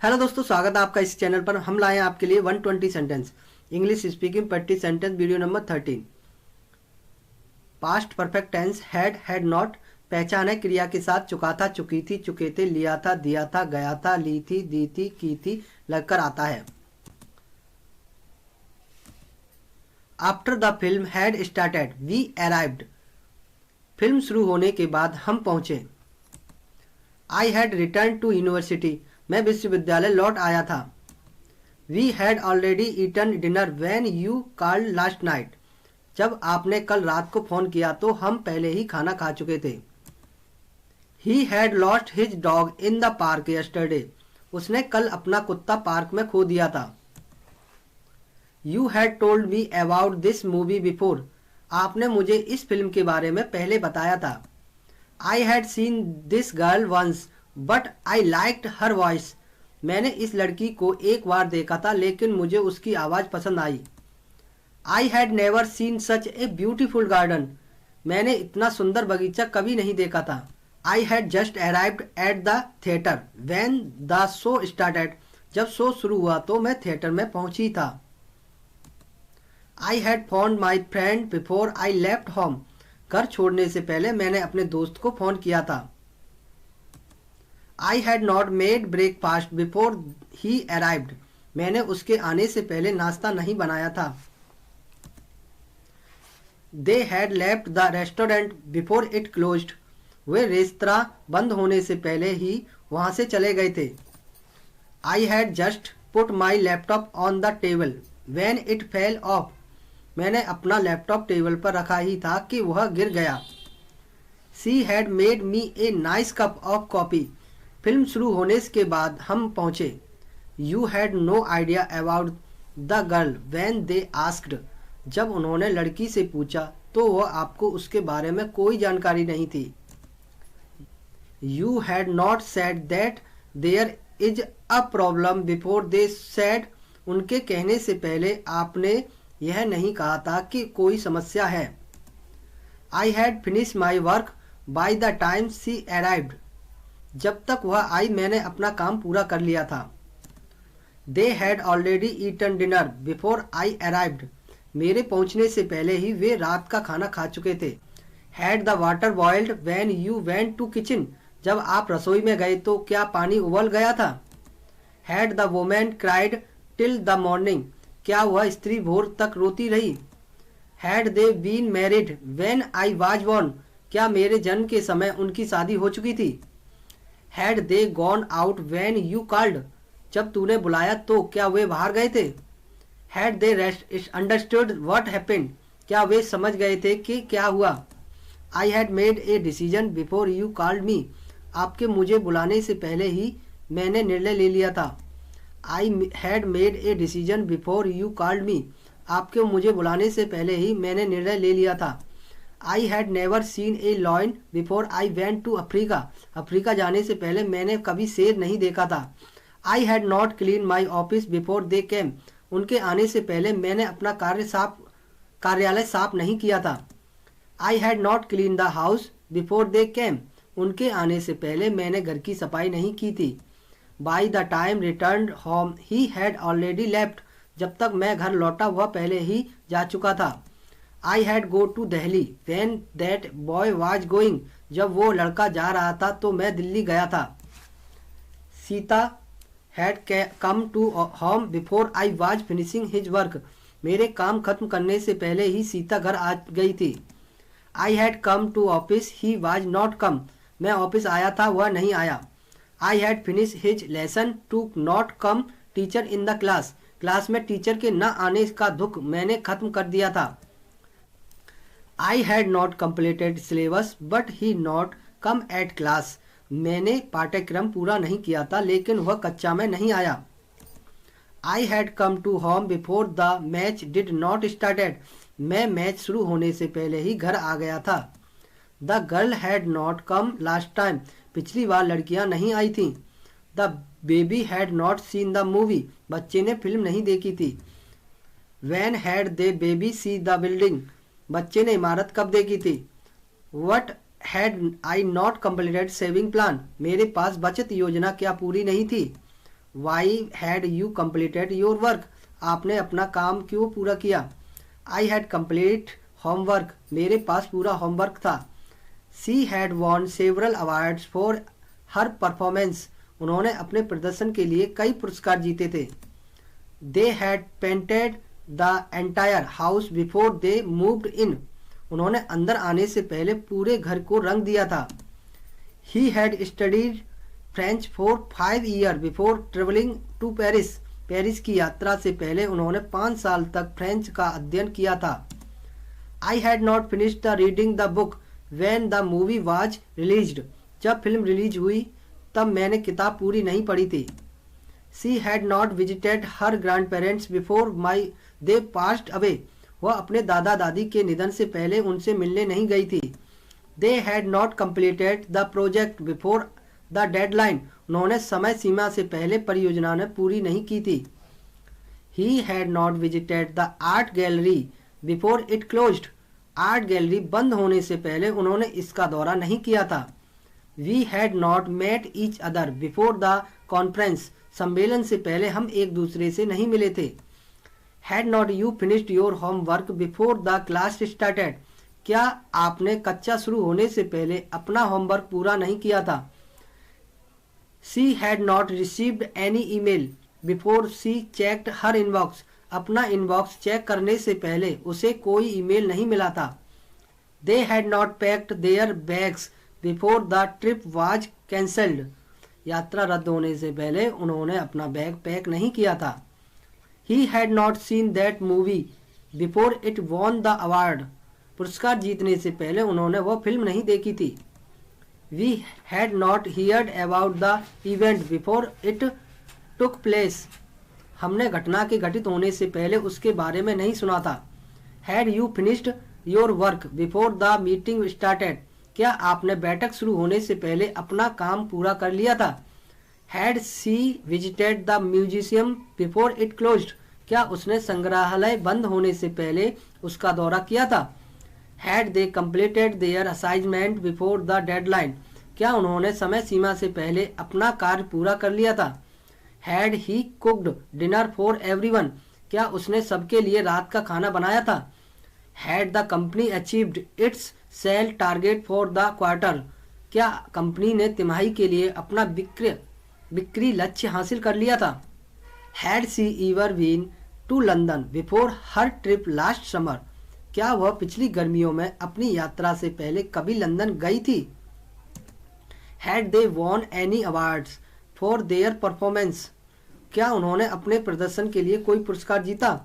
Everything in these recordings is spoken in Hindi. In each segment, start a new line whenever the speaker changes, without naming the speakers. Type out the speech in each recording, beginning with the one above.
हेलो दोस्तों, स्वागत है आपका इस चैनल पर। हम लाए हैं आपके लिए 120 sentence English speaking practice sentence video number 13। Past perfect tense had not पहचाने क्रिया के साथ चुका था, चुकी थी, चुके थे, लिया था, दिया था, गया था, ली थी, दी थी, की थी लगकर आता है। After the film had started we arrived. फिल्म शुरू होने के बाद हम पहुंचे। I had return to university. मैं विश्वविद्यालय लौट आया था। We had already eaten dinner when you called last night. जब आपने कल रात को फ़ोन किया तो हम पहले ही खाना खा चुके थे। He had lost his dog in the park yesterday. उसने कल अपना कुत्ता पार्क में खो दिया था। You had told me about this movie before. आपने मुझे इस फिल्म के बारे में पहले बताया था। I had seen this girl once but I liked her voice. मैंने इस लड़की को एक बार देखा था लेकिन मुझे उसकी आवाज़ पसंद आई। I had never seen such a beautiful garden. मैंने इतना सुंदर बगीचा कभी नहीं देखा था। I had just arrived at the theatre when the show started. जब शो शुरू हुआ तो मैं थिएटर में पहुंची था। I had phoned my friend before I left home. घर छोड़ने से पहले मैंने अपने दोस्त को फ़ोन किया था। I had not made breakfast before he arrived. मैंने उसके आने से पहले नाश्ता नहीं बनाया था। They had left the restaurant before it closed. Way restaurant बंद होने से पहले ही वहां से चले गए थे। आई had just put my laptop on the table when it fell off. मैंने अपना लैपटॉप टेबल पर रखा ही था कि वह गिर गया। She had made me a nice cup of coffee. फिल्म शुरू होने के बाद हम पहुंचे। You had no idea about the girl when they asked. जब उन्होंने लड़की से पूछा तो वह आपको उसके बारे में कोई जानकारी नहीं थी। You had not said that there is a problem before they said. उनके कहने से पहले आपने यह नहीं कहा था कि कोई समस्या है। I had finish my work by the time she arrived. जब तक वह आई मैंने अपना काम पूरा कर लिया था। They had already eaten dinner before I arrived. मेरे पहुंचने से पहले ही वे रात का खाना खा चुके थे। Had the water boiled when you went to kitchen. जब आप रसोई में गए तो क्या पानी उबल गया था। Had the women cried till the morning. क्या वह स्त्री भोर तक रोती रही। Had they been married when I was born. क्या मेरे जन्म के समय उनकी शादी हो चुकी थी। Had they gone out when you called. जब तूने बुलाया तो क्या वे बाहर गए थे। Had they understood what happened. क्या वे समझ गए थे कि क्या हुआ। I had made a decision before you called me. आपके मुझे बुलाने से पहले ही मैंने निर्णय ले लिया था। I had made a decision before you called me. आपके मुझे बुलाने से पहले ही मैंने निर्णय ले लिया था। I had never seen a lion before I went to Africa. Africa जाने से पहले मैंने कभी शेर नहीं देखा था। I had not clean my office before they came. उनके आने से पहले मैंने अपना कार्यालय साफ नहीं किया था। I had not clean the house before they came. उनके आने से पहले मैंने घर की सफाई नहीं की थी। By the time return home he had already left. जब तक मैं घर लौटा वह पहले ही जा चुका था। I had go to Delhi when that boy was going. जब वो लड़का जा रहा था तो मैं दिल्ली गया था। Sita had come to home before I was finishing his work. मेरे काम खत्म करने से पहले ही सीता घर आ गई थी। I had come to office he was not come. मैं ऑफिस आया था वह नहीं आया। I had finish his lesson to not come teacher in the class. Class में टीचर के न आने का दुख मैंने खत्म कर दिया था। I had not completed syllabus but he not come at class. मैंने पाठ्यक्रम पूरा नहीं किया था लेकिन वह कक्षा में नहीं आया। I had come to home before the match did not started. मैं मैच शुरू होने से पहले ही घर आ गया था। The girl had not come last time. पिछली बार लड़कियां नहीं आई थीं। The baby had not seen the movie. बच्चे ने फिल्म नहीं देखी थी। When had they baby see the building. बच्चे ने इमारत कब देखी थी। What had I not completed saving plan. मेरे पास बचत योजना क्या पूरी नहीं थी। Why had you completed your work, आपने अपना काम क्यों पूरा किया। आई हैड कम्प्लीट होमवर्क, मेरे पास पूरा होमवर्क था। She had won several awards for her performance, उन्होंने अपने प्रदर्शन के लिए कई पुरस्कार जीते थे। They had painted the entire house before they moved in, उन्होंने अंदर आने से पहले पूरे घर को रंग दिया था। He had studied French for 5 year before travelling to Paris, Paris की यात्रा से पहले उन्होंने 5 साल तक फ्रेंच का अध्ययन किया था। I had not finished the reading the book when the movie was released, जब फिल्म रिलीज हुई तब मैंने किताब पूरी नहीं पढ़ी थी। सी had not visited her grand parents before my they passed away, वह अपने दादा दादी के निधन से पहले उनसे मिलने नहीं गई थी। दे had not completed the project before the deadline, उन्होंने समय सीमा से पहले परियोजना ने पूरी नहीं की थी। ही had not visited the art gallery before it closed, art gallery बंद होने से पहले उन्होंने इसका दौरा नहीं किया था। We had not met each other before the conference, सम्मेलन से पहले हम एक दूसरे से नहीं मिले थे। Had not you finished your homework before the class started, क्या आपने कक्षा शुरू होने से पहले अपना होमवर्क पूरा नहीं किया था। She had not received any email before she checked her inbox, अपना इनबॉक्स चेक करने से पहले उसे कोई ईमेल नहीं मिला था। They had not packed their bags before the trip was cancelled, यात्रा रद्द होने से पहले उन्होंने अपना बैग पैक नहीं किया था। He had not seen that movie before it won the award, पुरस्कार जीतने से पहले उन्होंने वह फिल्म नहीं देखी थी। We had not heard about the event before it took place, हमने घटना के घटित होने से पहले उसके बारे में नहीं सुना था। Had you finished your work before the meeting started, क्या आपने बैठक शुरू होने से पहले अपना काम पूरा कर लिया था। Had she visited the museum before it closed, क्या उसने संग्रहालय बंद होने से पहले उसका दौरा किया था। Had they completed there assignment before the deadline, क्या उन्होंने समय सीमा से पहले अपना कार्य पूरा कर लिया था। Had he cooked dinner for everyone, क्या उसने सबके लिए रात का खाना बनाया था। Had the company achieved its sale target for the quarter, क्या कंपनी ने तिमाही के लिए अपना बिक्री लक्ष्य हासिल कर लिया था। Had she ever been to London before her trip last summer, क्या वह पिछली गर्मियों में अपनी यात्रा से पहले कभी लंदन गई थी। Had they won any awards for their performance, क्या उन्होंने अपने प्रदर्शन के लिए कोई पुरस्कार जीता।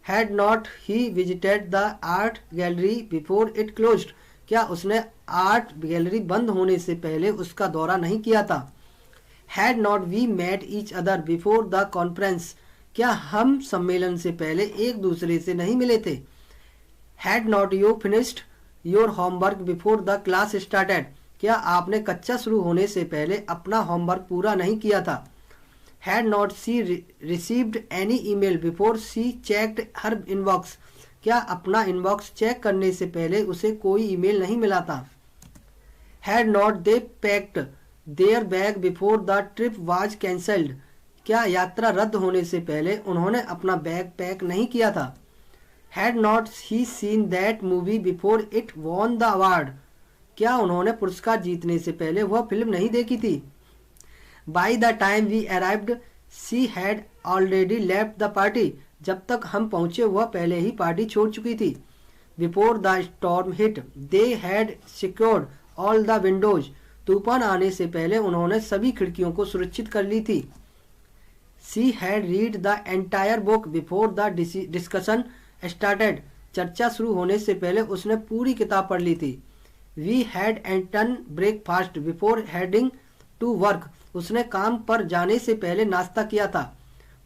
Had not he visited the art gallery before it closed, क्या उसने आर्ट गैलरी बंद होने से पहले उसका दौरा नहीं किया था। Had not we met each other before the conference, क्या हम सम्मेलन से पहले एक दूसरे से नहीं मिले थे। Had not you finished your homework before the class started, क्या आपने कक्षा शुरू होने से पहले अपना होमवर्क पूरा नहीं किया था। Had not she received any email before she checked her inbox, क्या अपना इनबॉक्स चेक करने से पहले उसे कोई ईमेल नहीं मिला था। Had not they packed their bag before the trip was cancelled, क्या यात्रा रद्द होने से पहले उन्होंने अपना बैग पैक नहीं किया था। Had not he seen that movie before it won the award, क्या उन्होंने पुरस्कार जीतने से पहले वह फिल्म नहीं देखी थी। By the time we arrived she had already left the party, जब तक हम पहुंचे वह पहले ही पार्टी छोड़ चुकी थी। Before the storm hit they had secured all the Windows, तूफान आने से पहले उन्होंने सभी खिड़कियों को सुरक्षित कर ली थी। She had read the entire book before the discussion started, चर्चा शुरू होने से पहले उसने पूरी किताब पढ़ ली थी। We had eaten breakfast before heading to work, उसने काम पर जाने से पहले नाश्ता किया था।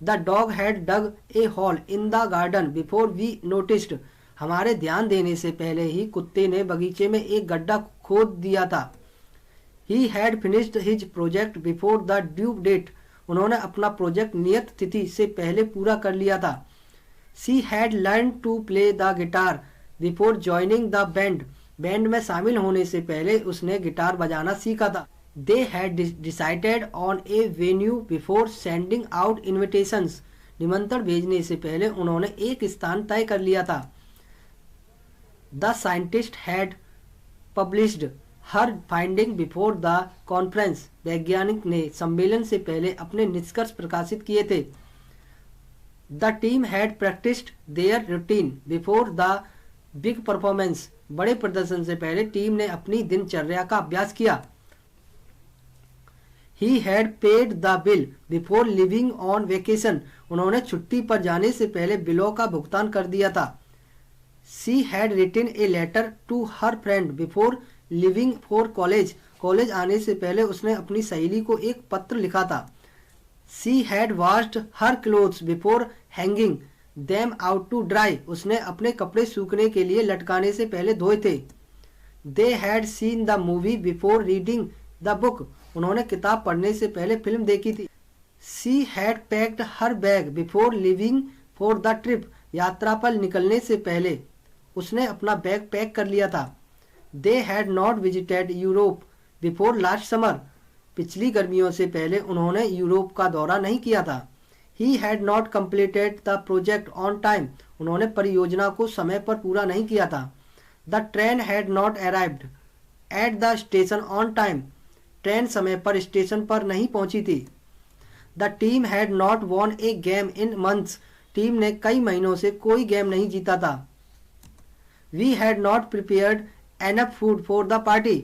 The dog had dug a hole in the garden before we noticed, हमारे ध्यान देने से पहले ही कुत्ते ने बगीचे में एक गड्ढा खोद दिया था। He had finished his project before the due date, उन्होंने अपना प्रोजेक्ट नियत तिथि से पहले पूरा कर लिया था। She had learn to play the guitar before joining the band, band में शामिल होने से पहले उसने गिटार बजाना सीखा था। They had decided on A venue before sending out invitations. निमंत्रण भेजने से पहले उन्होंने एक स्थान तय कर लिया था। The scientist had published her finding before the conference. वैज्ञानिक ने सम्मेलन से पहले अपने निष्कर्ष प्रकाशित किए थे। The team had practised their routine before the big performance. बड़े प्रदर्शन से पहले टीम ने अपनी दिनचर्या का अभ्यास किया। He had paid the bill before living on vacation. उन्होंने छुट्टी पर जाने से पहले बिलों का भुगतान कर दिया था। She had written a letter to her friend before leaving for college. College आने से पहले उसने अपनी सहेली को एक पत्र लिखा था। She had washed her clothes before hanging them out to dry. उसने अपने कपड़े सूखने के लिए लटकाने से पहले धोए थे। They had seen the movie before reading the book. उन्होंने किताब पढ़ने से पहले फिल्म देखी थी। She had packed her bag before leaving for the trip. यात्रा पर निकलने से पहले उसने अपना बैग पैक कर लिया था। They had not visited Europe before last summer. पिछली गर्मियों से पहले उन्होंने यूरोप का दौरा नहीं किया था। He had not completed the project on time. उन्होंने परियोजना को समय पर पूरा नहीं किया था। The train had not arrived at the station on time. Train समय पर स्टेशन पर नहीं पहुंची थी। The team had not won a game in months. Team ने कई महीनों से कोई गेम नहीं जीता था। We had not prepared enough food for the party.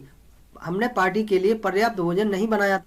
हमने पार्टी के लिए पर्याप्त भोजन नहीं बनाया।